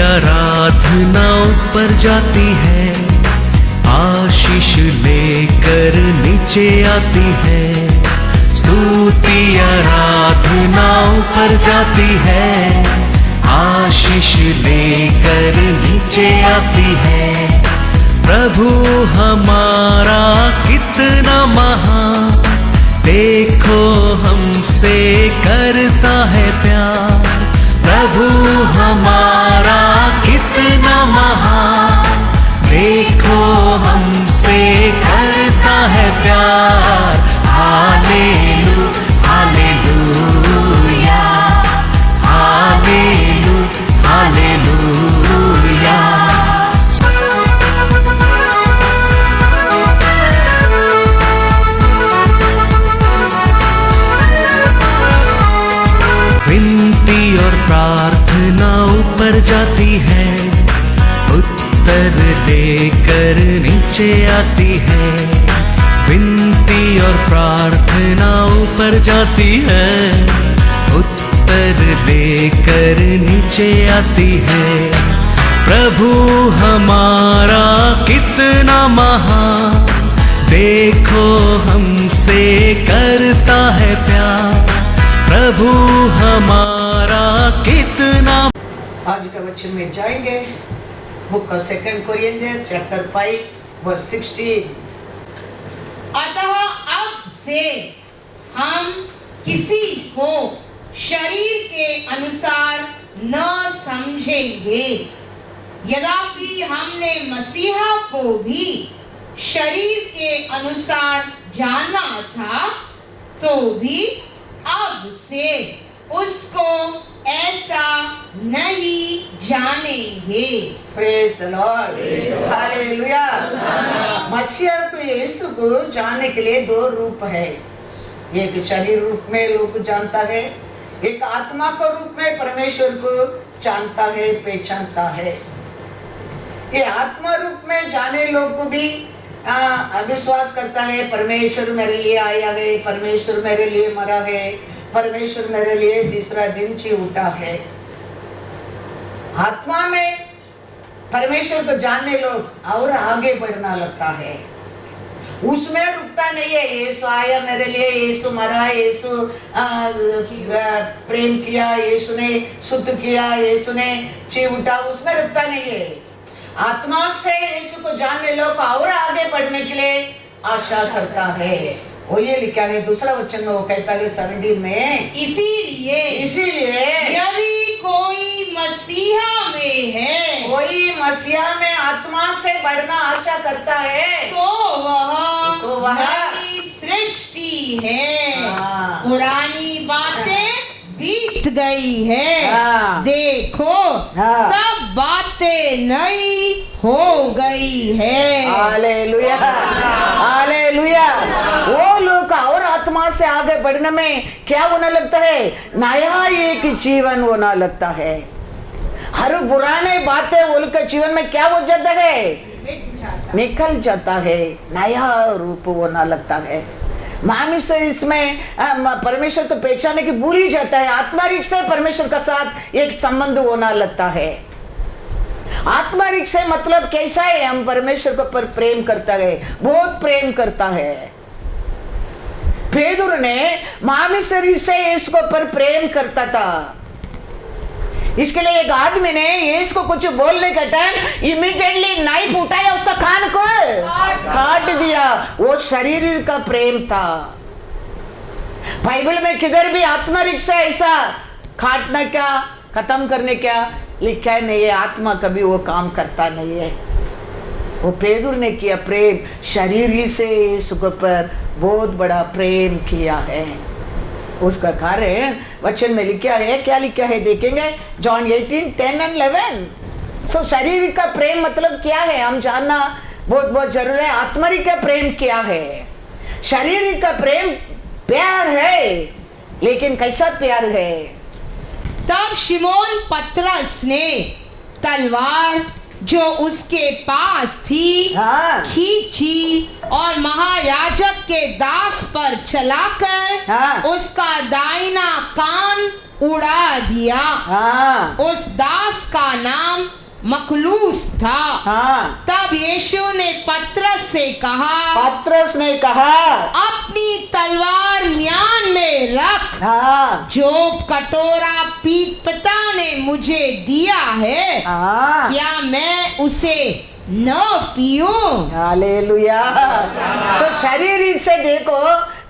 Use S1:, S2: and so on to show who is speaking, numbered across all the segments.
S1: आराधना ऊपर जाती है, आशीष लेकर नीचे आती है। स्तुति आराधना ऊपर जाती है, आशीष लेकर नीचे आती है। प्रभु हमारा कितना महान, देखो हमसे करता है प्यार। प्रभु हमारा कितना महान, देखो हमसे करता है प्यार। हालेलू हालेलूया, हालेलू हालेलूया। विनती और प्रार्थना ऊपर जाती है, उत्तर लेकर नीचे आती है। विनती और प्रार्थना ऊपर जाती है, उत्तर लेकर नीचे आती है। प्रभु हमारा कितना महान, देखो हमसे करता है प्यार। प्रभु हमारा कितना।
S2: आज का वचन में जाएंगे बुक ऑफ 2 कोरिन्थियंस चैप्टर 5 वर्स 16।
S3: अतः अब से हम किसी को शरीर के अनुसार न समझेंगे, यद्यपि हमने मसीहा को भी शरीर के अनुसार जाना था, तो भी अब से उसको ऐसा नहीं जानेंगे।
S2: Praise the Lord, hallelujah. मसीहा को, यीशु को जानने के लिए 2 रूप है। एक शरीर रूप में लोग जानता है, एक आत्मा को रूप में परमेश्वर को जानता है, पहचानता है। ये आत्मा रूप में जाने लोग को भी विश्वास करता है, परमेश्वर मेरे लिए आया है, परमेश्वर मेरे लिए मरा है, परमेश्वर मेरे लिए तीसरा दिन जी उठा है। आत्मा में परमेश्वर को जानने लोग और आगे बढ़ना लगता है, उसमें रुकता नहीं है। यीशु आया मेरे लिए, यीशु मरा, यीशु प्रेम किया, यीशु ने शुद्ध किया, यीशु ने जी उठा, उसमें रुकता नहीं है। आत्मा से यीशु को जानने लोग और आगे बढ़ने के लिए आशा करता है। वो ये लिखा है दूसरा वचन में, वो कहता है 17 में, इसीलिए
S3: यदि कोई मसीहा में है,
S2: कोई मसीहा में आत्मा से बढ़ना आशा करता है,
S3: तो वह नई सृष्टि है। पुरानी बातें बीत गई है, देखो सब बातें नई हो गई है।
S2: Hallelujah, hallelujah. वो लोग और आत्मा से आगे बढ़ने में क्या होने लगता है? नया एक जीवन होना लगता है। हर पुराने बातें उनके जीवन में क्या हो जाता है? निकल जाता है, नया रूप होना लगता है। मानस इसमें परमेश्वर को पहचानने की भूल ही जाता है। आत्मारिक से परमेश्वर का साथ एक संबंध होना लगता है। आत्मारिक से मतलब कैसा है? हम परमेश्वर को पर प्रेम करता है, बहुत प्रेम करता है। पेदुर ने मामिसरी से इसको पर प्रेम करता था। इसके लिए एक आदमी ने यीशु को कुछ बोलने का टाइम इमीडिएटली नाइफ उठाया, उसका कान को काट दिया। वो शरीर का प्रेम था। बाइबल में किधर भी आत्मारिक से ऐसा काटना क्या, खत्म करने क्या लिखा है नहीं है। आत्मा कभी वो काम करता नहीं है। वो पेदुर ने किया प्रेम, शरीर ही से यीशु पर बहुत बड़ा प्रेम किया है। उसका कारण वचन में लिखा है। क्या लिखा है देखेंगे, जॉन 18:10 and 11। सो शरीर का प्रेम मतलब क्या है हम जानना बहुत बहुत जरूरी है। आत्मारिक का प्रेम क्या है? शरीर का प्रेम प्यार है, लेकिन कैसा प्यार है?
S3: तब शिमोन पतरस ने तलवार जो उसके पास थी खींची और महायाजक के दास पर चलाकर उसका दाहिना कान उड़ा दिया।
S2: हाँ
S3: उस दास का नाम मखलूस था।
S2: हाँ।
S3: तब यीशु ने पतरस से कहा,
S2: पतरस ने कहा,
S3: अपनी तलवार म्यान में रख।
S2: हाँ
S3: जो कटोरा पिता ने मुझे दिया है,
S2: हाँ,
S3: क्या मैं उसे न पीऊं?
S2: हालेलुया। तो शरीर से देखो,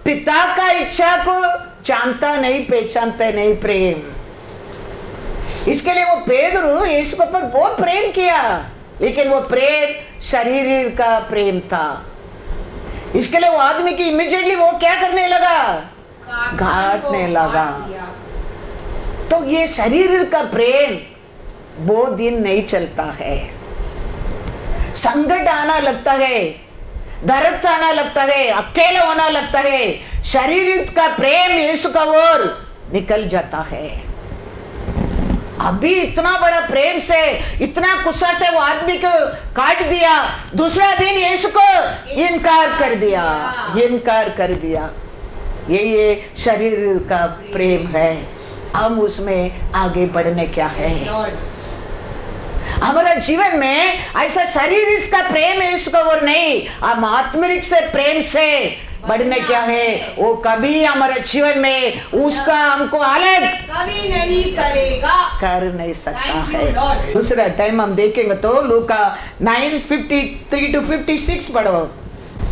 S2: पिता का इच्छा को जानता नहीं, पहचानते नहीं प्रेम। इसके लिए वो पेदरू यीशु के ऊपर बहुत प्रेम किया, लेकिन वो प्रेम शरीर का प्रेम था। इसके लिए वो आदमी की इमीडिएटली वो क्या करने लगा, काटने लगा। तो ये शरीर का प्रेम बहुत दिन नहीं चलता है। संकट आना लगता है, दर्द आना लगता है, अकेला होना लगता है, शरीर का प्रेम यीशु का ओर निकल जाता है। अभी इतना बड़ा प्रेम से, इतना गुस्सा से वो आदमी को काट दिया, दूसरा दिन यीशु को इनकार कर दिया, इनकार कर दिया। ये शरीर का प्रेम है। हम उसमें आगे बढ़ने क्या है, हमारा जीवन में ऐसा शरीर इसका प्रेम है इसको और नहीं, हम आत्मिक से प्रेम से बढ़ने क्या है, वो कभी हमारे जीवन में उसका हमको अलग
S3: कभी नहीं करेगा,
S2: कर नहीं सकता है। दूसरा टाइम हम देखेंगे तो लूका 9:53 to 56 पढ़ो।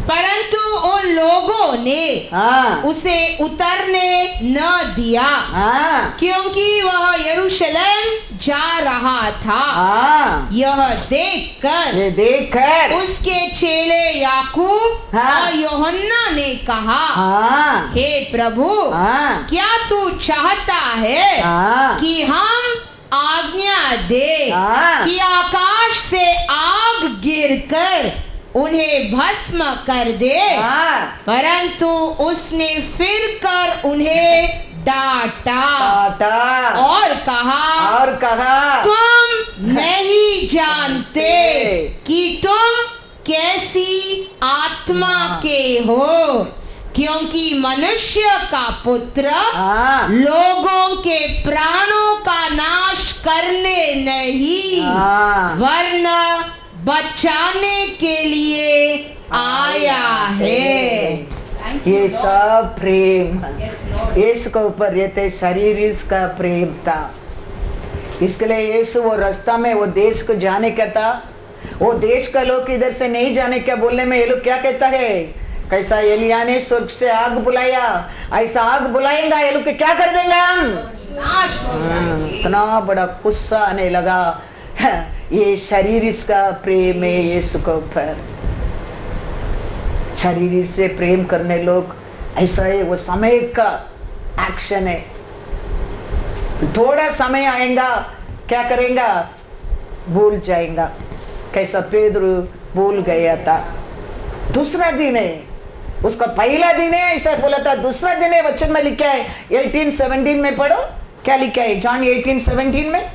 S3: परंतु उन लोगों ने
S2: हाँ
S3: उसे उतरने न दिया,
S2: हाँ
S3: क्योंकि वह यरूशलेम जा रहा था।
S2: हाँ,
S3: यह देखकर
S2: ये देखकर
S3: उसके चेले याकूब
S2: हाँ।
S3: और यूहन्ना ने कहा,
S2: हाँ
S3: हे प्रभु,
S2: हाँ
S3: क्या तू चाहता है
S2: हाँ
S3: कि हम आज्ञा दे
S2: हाँ।
S3: कि आकाश से आग गिरकर उन्हें भस्म कर दे?
S2: हाँ,
S3: परंतु उसने फिर कर उन्हें डांटा
S2: काटा
S3: और कहा, तुम नहीं जानते कि तुम कैसी आत्मा के हो, क्योंकि मनुष्य का पुत्र
S2: हाँ
S3: लोगों के प्राणों का नाश करने नहीं,
S2: हाँ।
S3: वरन बचाने के लिए आया है।
S2: ये सब प्रेम यीशु के ऊपर रहते शरीर इसका प्रेम था। इसके लिए यीशु वो रास्ता में वो देश को जाने का था, वो देश का लोग इधर से नहीं जाने क्या बोलने में ये लोग क्या कहता है, कैसा एलिया ने स्वर्ग से आग बुलाया, ऐसा आग बुलाएंगा ये लोग क्या कर देंगे हम। इतना बड़ा गुस्सा आने लगा। ये शरीर इसका प्रेम है यीशु के ऊपर। शरीर से प्रेम करने लोग ऐसा है, वो समय का एक्शन है। थोड़ा समय आएगा क्या करेगा, भूल जाएगा। कैसा पेदरू भूल गया था। दूसरा दिन है, उसका पहला दिन है ऐसा बोला था, दूसरा दिन है वचन में लिखा है 18:17 में पढ़ो, क्या लिखा है जॉन 18:17 में।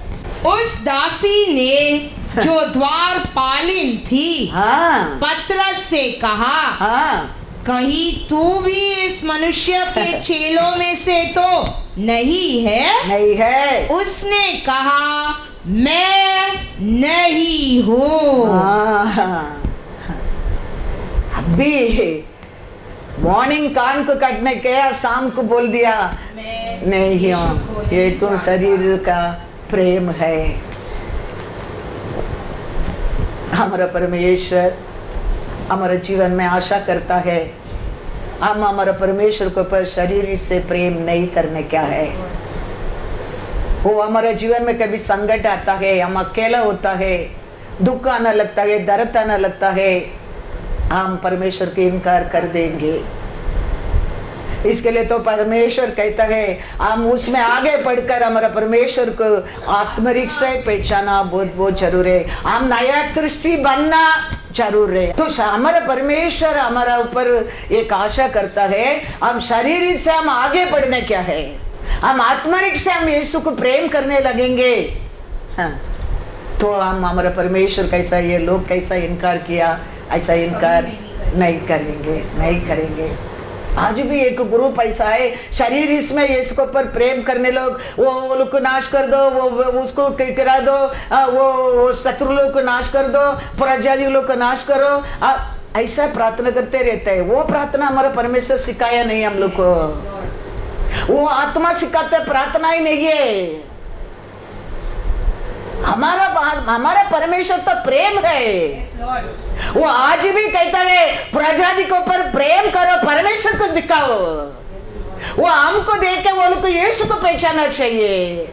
S3: उस दासी ने जो द्वार पालिन थी
S2: हाँ
S3: पतरस से कहा,
S2: हाँ
S3: कहीं तू भी इस मनुष्य के चेलों में से तो नहीं है?
S2: नहीं है।
S3: उसने कहा, मैं नहीं हूँ।
S2: हाँ। अभी मॉर्निंग कान को काटने गया, शाम को बोल दिया नहीं हूँ। ये तो शरीर का प्रेम है। हमारा परमेश्वर हमारे जीवन में आशा करता है, हम हमारा परमेश्वर के ऊपर शरीर से प्रेम नहीं करने क्या है। वो हमारे जीवन में कभी संकट आता है, हम अकेला होता है, दुख आना लगता है, दर्द आना लगता है, हम परमेश्वर के इनकार कर देंगे। इसके लिए तो परमेश्वर कहता है हम उसमें आगे बढ़कर हमारा परमेश्वर को आत्मरिक से पहचाना बहुत बहुत जरूर है। हम नया दृष्टि बनना जरूर है। तो हमारा परमेश्वर हमारा ऊपर एक आशा करता है, हम शरीर से हम आगे बढ़ने क्या है, हम आत्मरिक से हम यीशु को प्रेम करने लगेंगे। हाँ, तो हम हमारा परमेश्वर कैसा, ये लोग कैसा इनकार किया, ऐसा इनकार नहीं करेंगे, नहीं करेंगे। आज भी एक ग्रुप ऐसा है, शरीर इसमें यीशु के ऊपर प्रेम करने लोग, वो लोग को नाश कर दो, वो उसको गिरा दो, वो शत्रु लोग को नाश कर दो, प्रजाति लोग को नाश करो, ऐसा प्रार्थना करते रहते हैं। वो प्रार्थना हमारा परमेश्वर सिखाया नहीं हम लोग को, वो आत्मा सिखाते प्रार्थना ही नहीं है। हमारा परमेश्वर तो प्रेम है। वो आज भी कहता है प्रजाति के ऊपर प्रेम करो, परमेश्वर को दिखाओ। वो हमको देख के वो लोग को यीशु को पहचानना चाहिए।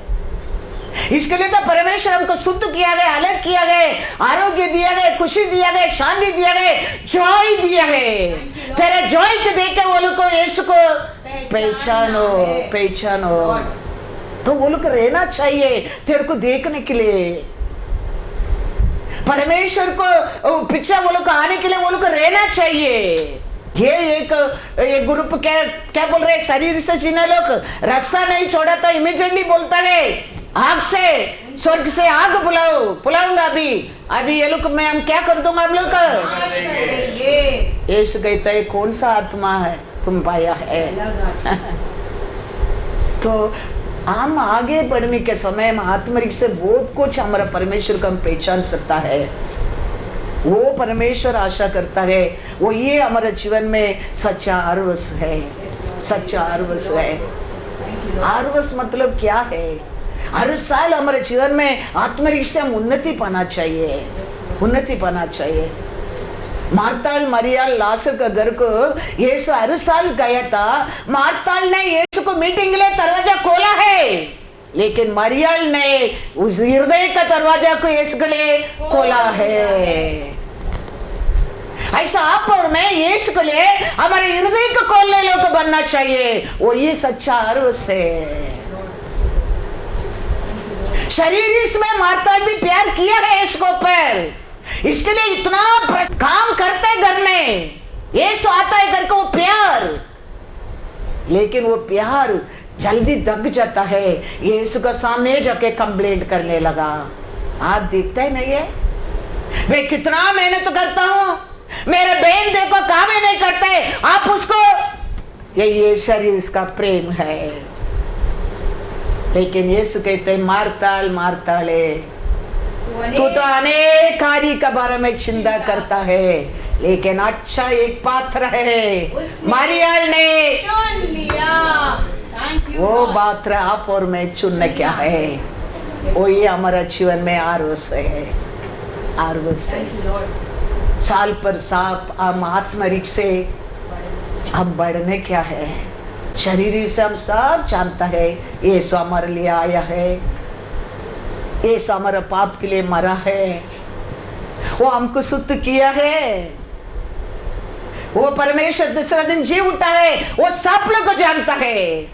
S2: इसके लिए तो परमेश्वर हमको शुद्ध किया गया, अलग किया गया, आरोग्य दिया गया, खुशी दिया गया, शांति दिया गया, जॉय दिया गया। तेरे जॉय को देख के वो लोग को यीशु को पहचानो। तो वो लोग रहना चाहिए तेरे को देखने के लिए, परमेश्वर को पीछे वो लोग आने के लिए वो लोग रहना चाहिए। ये एक ग्रुप क्या बोल रहे, शरीर से जीने लोग रास्ता नहीं छोड़ा तो इमीडिएटली बोलता है आग से, स्वर्ग से आग बुलाऊंगा अभी ये लोग मैं हम क्या कर दूंगा आप लोग का। यीशु कहता है कौन सा आत्मा है तुम पाया है। तो हम आगे बढ़ने के समय में आत्मरिक से बहुत कुछ हमारा परमेश्वर को हम पहचान सकता है। वो परमेश्वर आशा करता है, वो ये हमारे जीवन में सच्चा आरवस है। सच्चा आरवस है। आरवस मतलब क्या है? हर साल हमारे जीवन में आत्मरिक से हम उन्नति पाना चाहिए। मार्ताल मरियाल लाजर का घर को यीशु हर साल गया था। मार्ताल ने यीशु को मीटिंग के लिए दरवाजा खोला है, लेकिन मरियाल ने उस हृदय का दरवाजा को यीशु के लिए खोला है। ऐसा आप और मैं यीशु के लिए हमारे हृदय को खोलने लोग बनना चाहिए। वो ये सच्चा आरवस है। शरीर इसमें मार्ताल भी प्यार किया है इसको ऊपर, इसके लिए इतना काम करता है घर में, यीशु आता है घर को वो प्यार, लेकिन वो प्यार जल्दी दब जाता है। यीशु का सामने जाके कंप्लेंट करने लगा। आप देखते ही नहीं है मैं कितना मेहनत करता हूं, मेरे बहन देखो काम ही नहीं करते, आप उसको, ये शरीर इसका प्रेम है। लेकिन यीशु कहते हैं मार्ताल मार्ताले, तू तो अनेक कार्य के बारे में चिंता करता है, लेकिन अच्छा एक पात्र है मरियम ने चुन लिया। वो पात्र आप और मैं चुनना क्या है? वो ये हमारा जीवन में आरवस है। साल पर साल हम आत्मरिक से हम बढ़ने क्या है? शरीर से हम सब जानता है यीशु हमारे लिए आया है, यीशु हमारा पाप के लिए मरा है, वो हमको शुद्ध किया है, वो परमेश्वर दूसरा दिन जी उठा है, वो सब लोग को जानता है।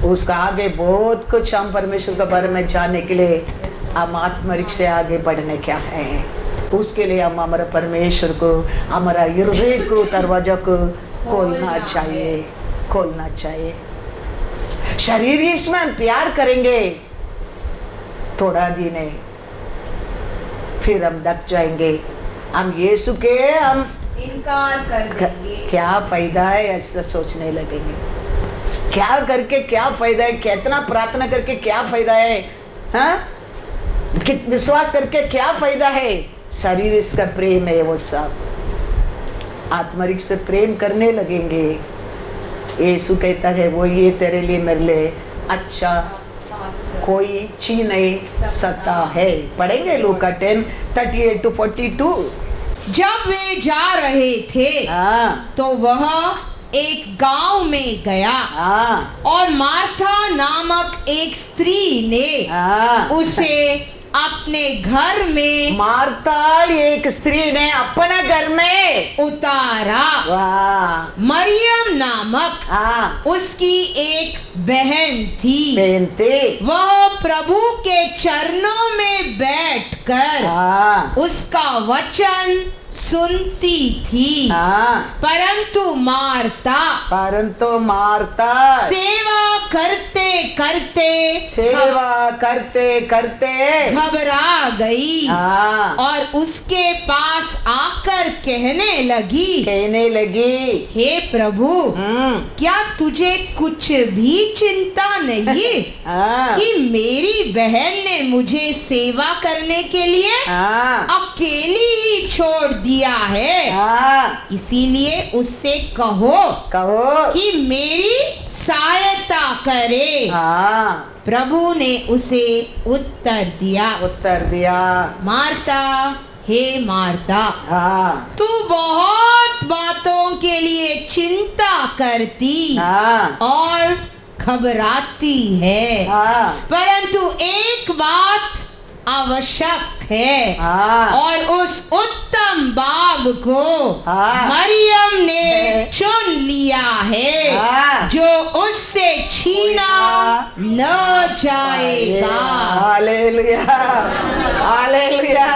S2: उसका आगे बहुत कुछ हम परमेश्वर के बारे में जानने के लिए हम आत्मरिक से आगे बढ़ने क्या है, उसके लिए हम हमारे परमेश्वर को, हमारा हृदय को, दरवाजा को खोलना चाहिए। शरीर इसमें हम प्यार करेंगे थोड़ा दिन है, फिर हम डक जाएंगे, हम यीशु के हम
S3: इनकार कर देंगे।
S2: क्या फायदा है ऐसा सोचने लगेंगे। क्या करके क्या फायदा है? कितना प्रार्थना करके क्या फायदा है? हाँ, विश्वास करके क्या फायदा है? शरीर इसका प्रेम है, वो सब आत्मरिक से प्रेम करने लगेंगे। यीशु कहता है वो ये तेरे लिए मेरे लिए अच्छा कोई चीज नहीं सकता है। पढ़ेंगे लूका 10:38-42।
S3: जब वे जा रहे थे तो वह एक गांव में गया और मार्था नामक एक स्त्री ने उसे अपने घर में, मार्ताल एक स्त्री ने अपने घर में उतारा। मरियम नामक उसकी एक बहन थी। वह प्रभु के चरणों में बैठकर उसका वचन सुनती थी,
S2: हाँ,
S3: परंतु मार्ता
S2: परंतु मार्ता
S3: सेवा करते करते
S2: सेवा करते करते
S3: घबरा गई
S2: हाँ,
S3: और उसके पास आकर कहने
S2: कहने लगी,
S3: हे प्रभु, क्या तुझे कुछ भी चिंता नहीं
S2: हाँ,
S3: कि मेरी बहन ने मुझे सेवा करने के लिए
S2: हाँ,
S3: अकेली ही छोड़ दिया है,
S2: हाँ,
S3: इसीलिए उससे कहो
S2: कहो,
S3: कि मेरी सहायता करे।
S2: हाँ,
S3: प्रभु ने उसे उत्तर दिया, मार्ता, हे मार्ता,
S2: हाँ,
S3: तू बहुत बातों के लिए चिंता करती
S2: हाँ,
S3: और घबराती है,
S2: हाँ,
S3: परंतु एक बात आवश्यक है,
S2: हाँ,
S3: और उस उत्तम बाग को
S2: हाँ,
S3: मरियम ने चुन लिया है,
S2: हाँ,
S3: जो उससे छीना न जाएगा।
S2: Hallelujah, hallelujah.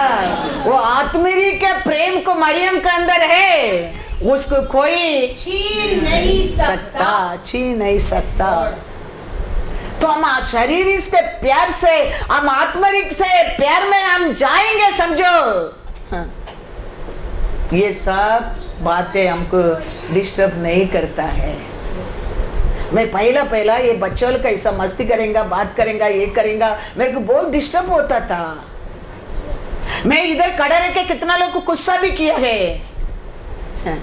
S2: वो आत्मरी के प्रेम को मरियम के अंदर है, उसको कोई
S3: छीन नहीं सकता।
S2: छीन नहीं सकता। तो हम शरीर इसके प्यार से, हम आत्मरिक से प्यार में हम जाएंगे, समझो। हाँ। ये सब बातें हमको डिस्टर्ब नहीं करता है। मैं पहला ये बच्चों का ऐसा मस्ती करेंगा, बात करेंगा, ये करेंगा, मेरे को बहुत डिस्टर्ब होता था। मैं इधर खड़ा रह के कितना लोग को गुस्सा भी किया है। हाँ।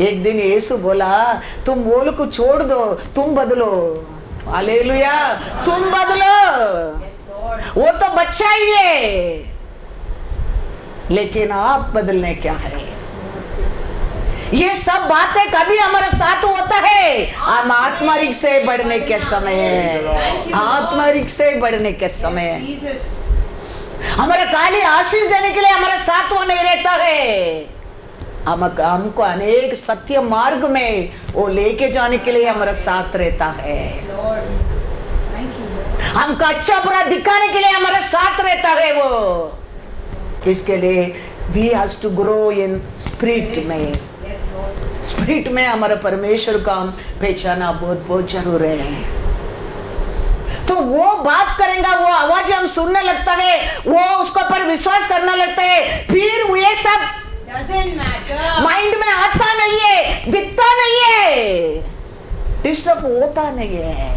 S2: एक दिन यीशु बोला, तुम वो लोग को छोड़ दो, तुम बदलो। हालेलुया, तुम बदलो, वो तो बच्चा ही है, लेकिन आप बदलने क्या है। ये सब बातें कभी हमारे साथ होता है, हम आत्मरिक से बढ़ने के समय, आत्मरिक से बढ़ने के समय हमारा खाली आशीष देने के लिए हमारा साथ वो नहीं रहता है। हमको अनेक सत्य मार्ग में वो लेके जाने के लिए हमारा साथ रहता है। हमको अच्छा बुरा दिखाने के लिए हमारा साथ रहता है वो। इसके लिए we have to grow in spirit में। स्पिरिट में हमारा परमेश्वर का हम पहचाना बहुत बहुत जरूर है। तो वो बात करेंगे, वो आवाज हम सुनने लगता है, वो उसको पर विश्वास करना लगता है, फिर ये सब माइंड में आता नहीं है, दिखता नहीं है, डिस्टर्ब होता नहीं है।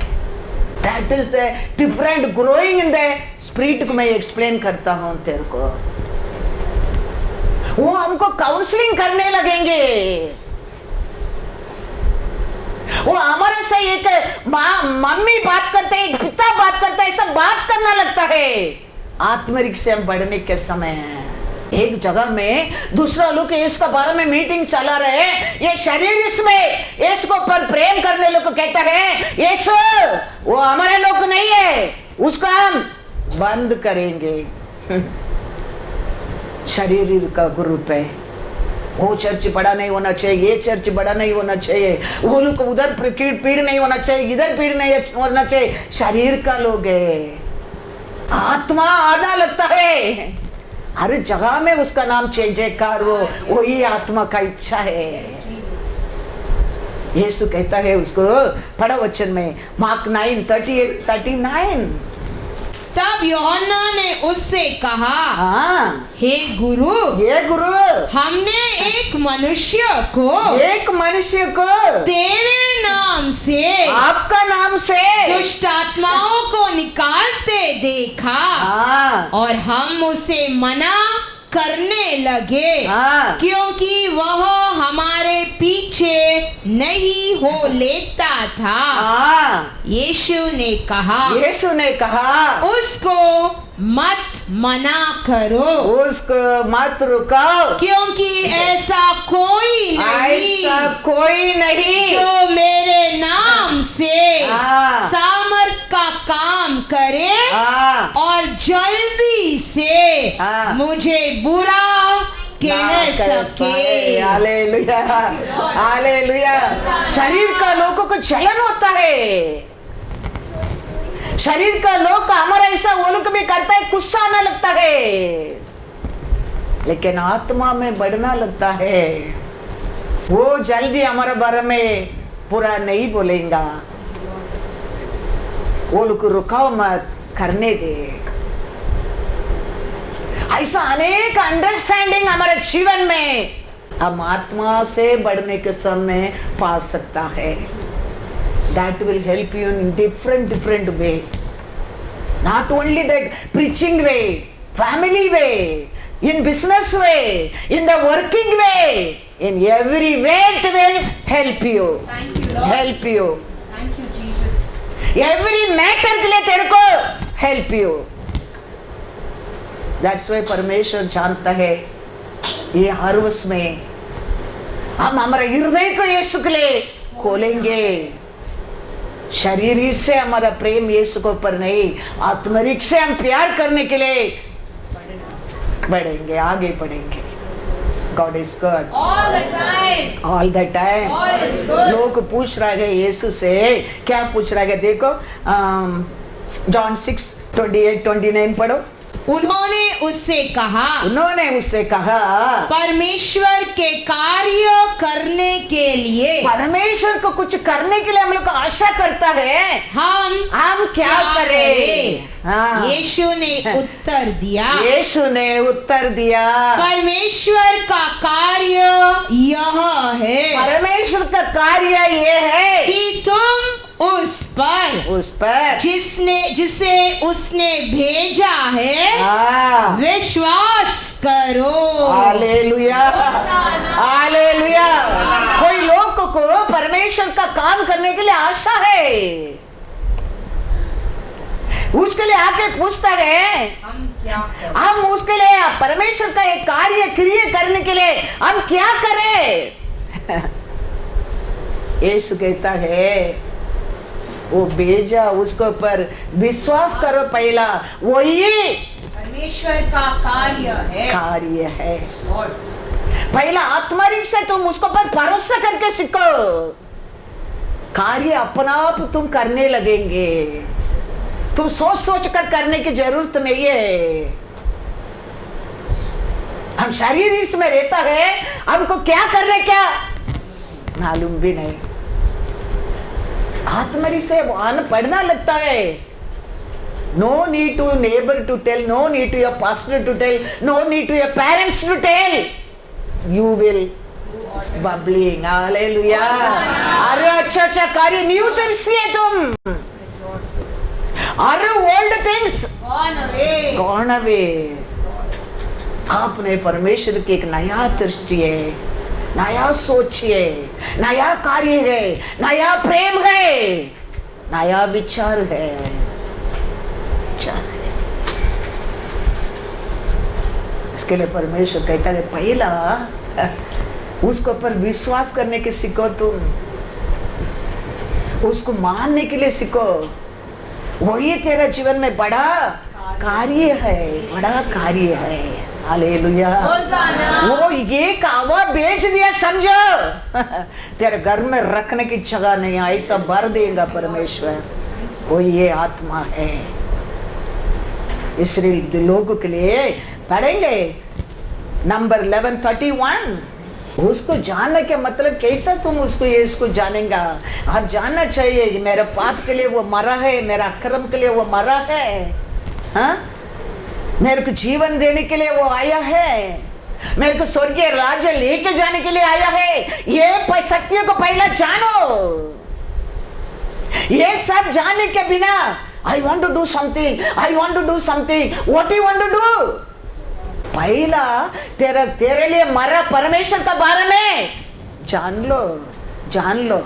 S2: That is the different growing in the spirit को मैं एक्सप्लेन करता हूं तेरे को। वो हमको काउंसलिंग करने लगेंगे, वो हमारे से एक मम्मी बात करते हैं, पिता बात करते हैं, सब बात करना लगता है। आत्मरिक से हम बढ़ने के समय है। एक जगह में दूसरा लोग इसके बारे में मीटिंग चला रहे, ये शरीर इसमें इसको पर प्रेम करने लोग को कहता है, यीशु वो हमारे लोग नहीं है, उसको हम बंद करेंगे। शरीर का ग्रुप है, वो चर्च बड़ा नहीं होना चाहिए, ये चर्च बड़ा नहीं होना चाहिए, वो लोग उधर पीड़ नहीं होना चाहिए, इधर पीड़ नहीं होना चाहिए। शरीर का लोग है, आत्मा आना लगता है, हर जगह में उसका नाम चेंज है कार, वो वही आत्मा का इच्छा है। यीशु कहता है उसको, पढ़ा वचन में मार्क 9:38-39।
S3: तब यूहन्ना ने उससे कहा,
S2: हाँ,
S3: हे गुरु,
S2: ये गुरु,
S3: हमने एक मनुष्य को तेरे नाम से,
S2: आपका नाम से
S3: दुष्ट आत्माओं को निकालते देखा,
S2: हाँ,
S3: और हम उसे मना करने लगे,
S2: हाँ,
S3: क्योंकि वह हमारे पीछे नहीं हो लेता था।
S2: हाँ,
S3: यीशु ने कहा, उसको मत मना करो,
S2: उसको मत रुकाओ,
S3: क्योंकि ऐसा कोई नहीं जो मेरे नाम से
S2: हाँ,
S3: सामर्थ का काम करे,
S2: हाँ,
S3: और जल्दी से
S2: हाँ,
S3: मुझे बुरा कह सके।
S2: Hallelujah, hallelujah. शरीर का लोगों को जलन होता है, शरीर का लोग का हमारा ऐसा वो लोग भी करता है, गुस्सा आने लगता है। लेकिन आत्मा में बढ़ना लगता है, वो जल्दी हमारे बारे में पूरा नहीं बोलेगा। वो लोग रुकाओ मत, करने दे। ऐसा अनेक अंडरस्टैंडिंग हमारे जीवन में हम आत्मा से बढ़ने के समय पा सकता है। That will help you in different way. Not only that preaching way, family way, in business way, in the working way, in every way it will help you.
S3: Thank you, Lord.
S2: Help you.
S3: Thank you, Jesus.
S2: Every matter के लिए तेरे को help you. That's why परमेश्वर जानता है ये हर उसमें हम हमारे हृदय को यीशु के लिए खोलेंगे। शरीर से हमारा प्रेम यीशु को पर नहीं, आत्मरिक से हम प्यार करने के लिए बढ़ेंगे, आगे बढ़ेंगे। God is good.
S3: All the time.
S2: All the time.
S3: God is good.
S2: लोग पूछ रहे हैं यीशु से, क्या पूछ रहे हैं? देखो जॉन 6:28-29 पढ़ो।
S3: उन्होंने उससे कहा,
S2: उन्होंने उससे कहा,
S3: परमेश्वर के कार्य करने के लिए
S2: परमेश्वर को कुछ करने के लिए हम लोग को आशा करता है, हम क्या करें? हाँ।
S3: यीशु ने उत्तर दिया,
S2: यीशु ने उत्तर दिया,
S3: परमेश्वर का कार्य यह है,
S2: परमेश्वर का कार्य ये है
S3: कि तुम उस पर जिसे उसने भेजा है विश्वास करो।
S2: Hallelujah, hallelujah. कोई लोग को परमेश्वर का काम करने के लिए आशा है, उसके लिए आके पूछता है हम उसके लिए परमेश्वर का एक कार्य क्रिया करने के लिए हम क्या करें? यीशु कहता है वो भेजा, उसके ऊपर विश्वास करो पहला, वही
S3: परमेश्वर का कार्य है।
S2: पहला आत्मरिक से तुम उसको पर भरोसा करके सीखो, कार्य अपना आप तुम करने लगेंगे। तुम सोच कर करने की जरूरत नहीं है। हम शरीर इसमें रहता है, हमको क्या करने क्या मालूम भी नहीं। आत्मरिक से पढ़ना लगता है। No need to neighbor to tell, no need to your pastor to tell, no need to your parents to tell. You will bubbling. Hallelujah. अरे अच्छा कार्य न्यू तरसी है तुम। अरे old things gone away. आपने परमेश्वर की एक नया दृष्टि है, नया सोच है, नया कार्य है, नया प्रेम है, नया विचार है। इसके लिए परमेश्वर कहता है पहला उसको पर विश्वास करने के सीखो, तुम उसको मानने के लिए सीखो। वही तेरा जीवन में बड़ा कार्य है, बड़ा कार्य है। हालेलुया। वो ये कावा बेच दिया समझो, तेरे घर में रखने की जगह नहीं आई, सब भर देगा परमेश्वर। वो ये आत्मा है। इसलिए लोगों के लिए पढ़ेंगे नंबर 11:31। उसको जानने के मतलब कैसा तुम उसको ये इसको जानेगा। आप जानना चाहिए कि मेरे पाप के लिए वो मरा है, मेरा अक्रम के लिए वो मरा है, हाँ? मेरे को जीवन देने के लिए वो आया है, मेरे को स्वर्गीय राज्य लेके जाने के लिए आया है। ये सत्य को पहला जानो। ये सब जानने के बिना I want to do something, I want to do something, what do you want to do? पहला तेरे लिए मरा परमेश्वर का बारे में जान लो, जान लो।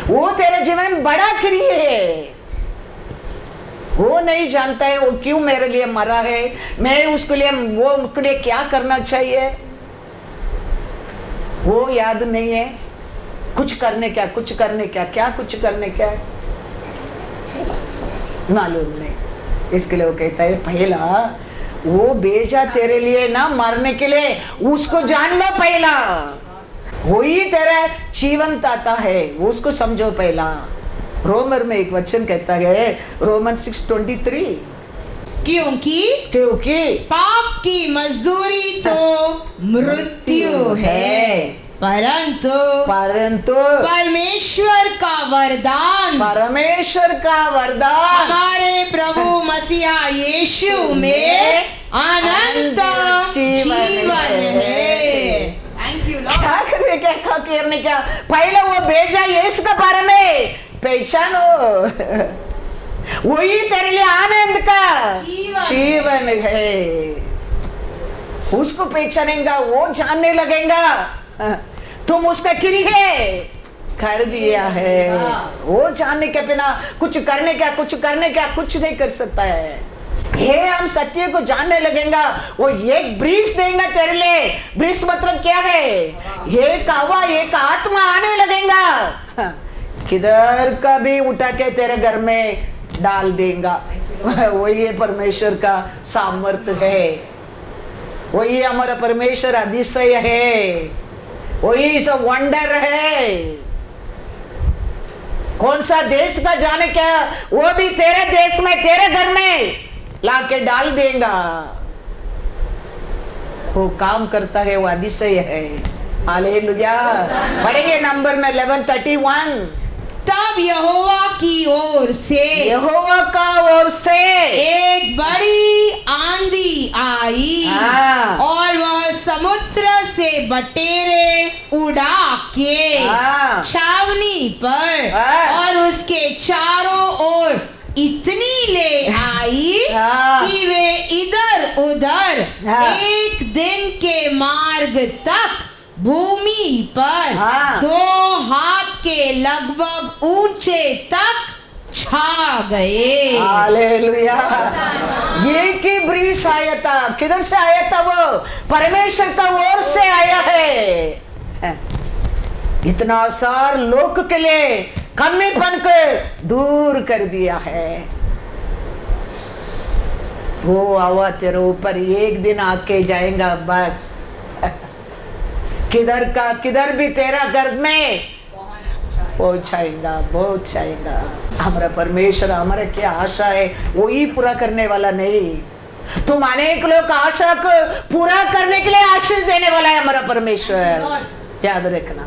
S2: वो तेरे जीवन में बड़ा क्रिया है। वो नहीं जानता है वो क्यों मेरे लिए मरा है, मैं उसके लिए क्या करना चाहिए, वो याद नहीं है। कुछ करने क्या कुछ करने क्या मालूम नहीं। इसके लिए वो कहता है पहला वो भेजा तेरे लिए ना मरने के लिए, उसको जान लो पहला। वही तेरा जीवन दाता है, उसको समझो पहला। रोमर में एक वचन कहता है, रोमन 6:23,
S3: क्योंकि
S2: पाप
S3: की मजदूरी तो मृत्यु है, परंतु परमेश्वर का वरदान हमारे प्रभु मसीहा यीशु में अनंत जीवन है। Thank you Lord.
S2: क्या करने क्या पहले वो भेजा यीशु के बारे में पहचानो, वही तेरे लिए आनंद का जीवन है। उसको पहचानेगा, वो जानने लगेगा तुम उसका किरीहे कर दिया है। वो जानने के बिना कुछ करने का कुछ नहीं कर सकता है। ये हम सत्य को जानने लगेगा, वो एक ब्रीज देगा तेरे लिए। ब्रीज मतलब क्या है? एक हवा, एक आत्मा आने लगेगा, किधर का भी उठा के तेरे घर में डाल देगा। वही परमेश्वर का सामर्थ्य है, वही हमारा परमेश्वर अधिशय है, वही सब वंडर है। कौन सा देश का जाने क्या, वो भी तेरे देश में तेरे घर में लाके डाल देगा। वो काम करता है, वो अधिशय है। हालेलुया। पढ़ेंगे नंबर में 11:31।
S3: तब यहोवा
S2: का ओर से
S3: एक बड़ी आंधी आई और वह समुद्र से बटेरे उड़ा के छावनी पर और उसके चारों ओर इतनी ले आई कि वे इधर उधर एक दिन के मार्ग तक भूमि पर 2 हाथ के लगभग ऊंचे तक छा गए।
S2: हालेलुया। ये की ब्रीस आया था, किधर से आया था? वो परमेश्वर का ओर से आया है। इतना आसार लोक के लिए कमीपन को दूर कर दिया है। वो हवा तेरे ऊपर एक दिन आके जाएगा, बस किधर भी तेरा गर्भ में पहुंचाएगा। हमारा परमेश्वर, हमारा क्या आशा है वही पूरा करने वाला नहीं। तुम अनेक लोग आशा को पूरा करने के लिए आशीष देने वाला है हमारा परमेश्वर, याद रखना।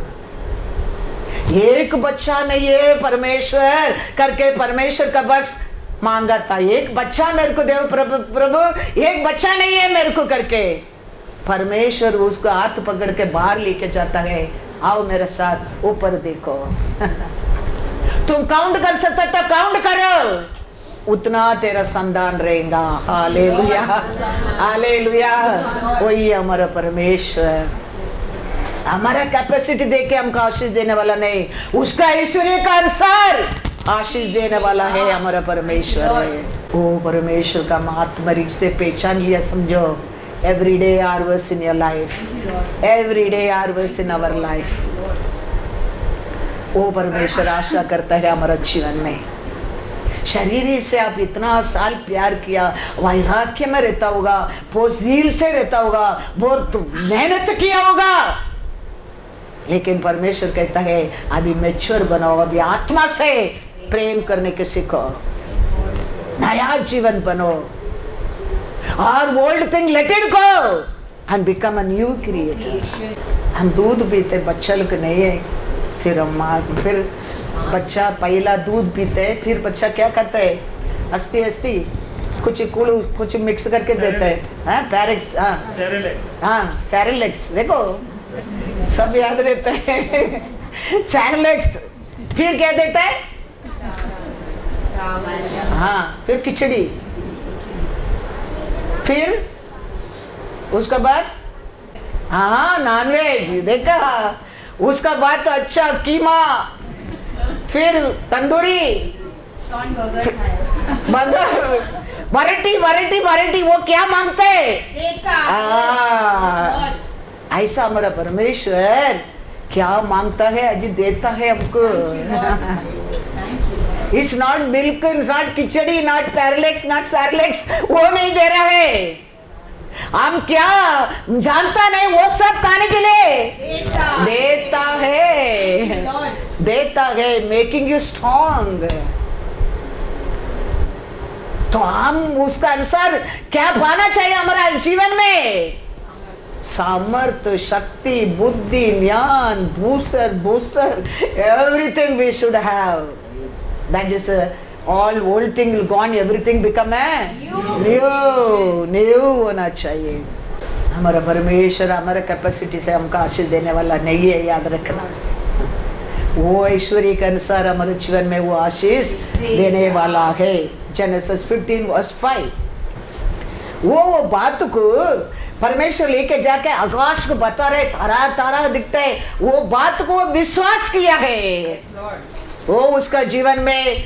S2: एक बच्चा नहीं है परमेश्वर करके परमेश्वर का बस मांगा था। एक बच्चा मेरे को देव प्रभु, एक बच्चा नहीं है मेरे को करके परमेश्वर उसको हाथ पकड़ के बाहर लेके जाता है। आओ मेरे साथ ऊपर देखो। तुम काउंट कर सकते तो काउंट करो, उतना तेरा संतान रहेगा। Hallelujah, hallelujah. वही हमारा परमेश्वर, हमारा कैपेसिटी देख के हमको आशीष देने वाला नहीं, उसका ऐश्वर्य का अनुसार आशीष देने वाला है हमारा परमेश्वर है। वो परमेश्वर का महात्मा से पहचान लिया, समझो। Every day harvest in your life, every day harvest in our life। वो परमेश्वर आशा करता है हमारा जीवन में। शरीर से आप इतना साल प्यार किया, वैराग्य में रहता होगा, बहुत झील से रहता होगा, बहुत मेहनत किया होगा, लेकिन परमेश्वर कहता है अभी मैच्योर बनाओ, अभी आत्मा से प्रेम करने के सीखो, नया जीवन बनो, और old thing let it go and become a new creator. हम दूध पीते, बच्चा लोग नहीं है, फिर बच्चा पहला दूध पीते, फिर बच्चा क्या करता है, हंसती हंसती कुछ मिक्स करके देते हैं, पैरेक्स, हाँ सैरेलेक्स, देखो सब याद रहता है। सैरेलेक्स, फिर क्या देता है, हाँ फिर खिचड़ी, फिर उसका बाद हाँ नॉनवेज, देखा, उसका बाद तो अच्छा कीमा, फिर तंदूरी, बर्गर, वैरायटी। वो क्या मांगते हैं, ऐसा हमारा परमेश्वर क्या मांगता है अजी देता है हमको। It's not milk, it's not khichdi, not पैरलेक्स, नॉट सैरलेक्स, वो नहीं दे रहा है। हम क्या जानता नहीं, वो सब खाने के लिए देता है, मेकिंग यू स्ट्रॉन्ग। तो हम उसका अनुसार क्या पाना चाहिए हमारा जीवन में? सामर्थ्य, शक्ति, बुद्धि, ज्ञान, booster, everything we should have. That is all old thing will gone, everything become a new होना चाहिए. हमारा परमेश्वर हमारे कैपेसिटी से हमको आशीष देने वाला नहीं है, याद रखना. वो ऐश्वर्य के अनुसार हमारे जीवन में वो आशीष देने वाला है. जेनेसिस 15:5. वो बात को परमेश्वर लेके जाके आकाश को बता रहे, तारा तारा दिखता है, वो बात को विश्वास किया है, वो उसका जीवन में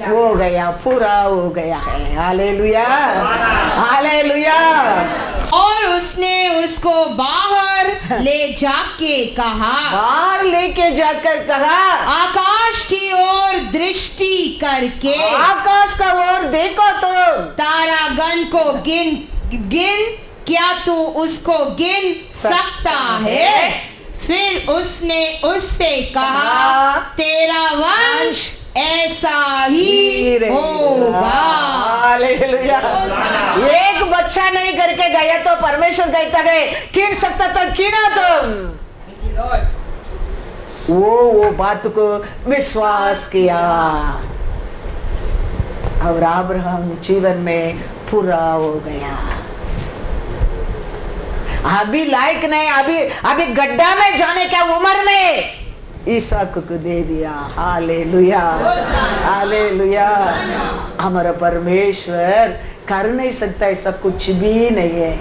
S2: हो गया, पूरा हो गया है. Hallelujah, hallelujah.
S3: और उसने उसको बाहर ले जाके कहा,
S2: बाहर लेके जाकर कहा,
S3: आकाश की ओर दृष्टि करके
S2: आकाश का ओर देखो तुम,
S3: तारागण को गिन क्या तू उसको गिन सकता है? फिर उसने उससे कहा, तेरा वंश ऐसा ही होगा.
S2: हालेलुया. एक बच्चा नहीं करके गया तो परमेश्वर कहता है गिन सकता तो गिना तुम. वो बात को विश्वास किया और अब्राहम जीवन में पूरा हो गया. अभी लायक नहीं, अभी गड्ढा में जाने का उम्र में ईसाक को दे दिया. Hallelujah, hallelujah. हमारा परमेश्वर कर नहीं सकता ऐसा कुछ भी नहीं है.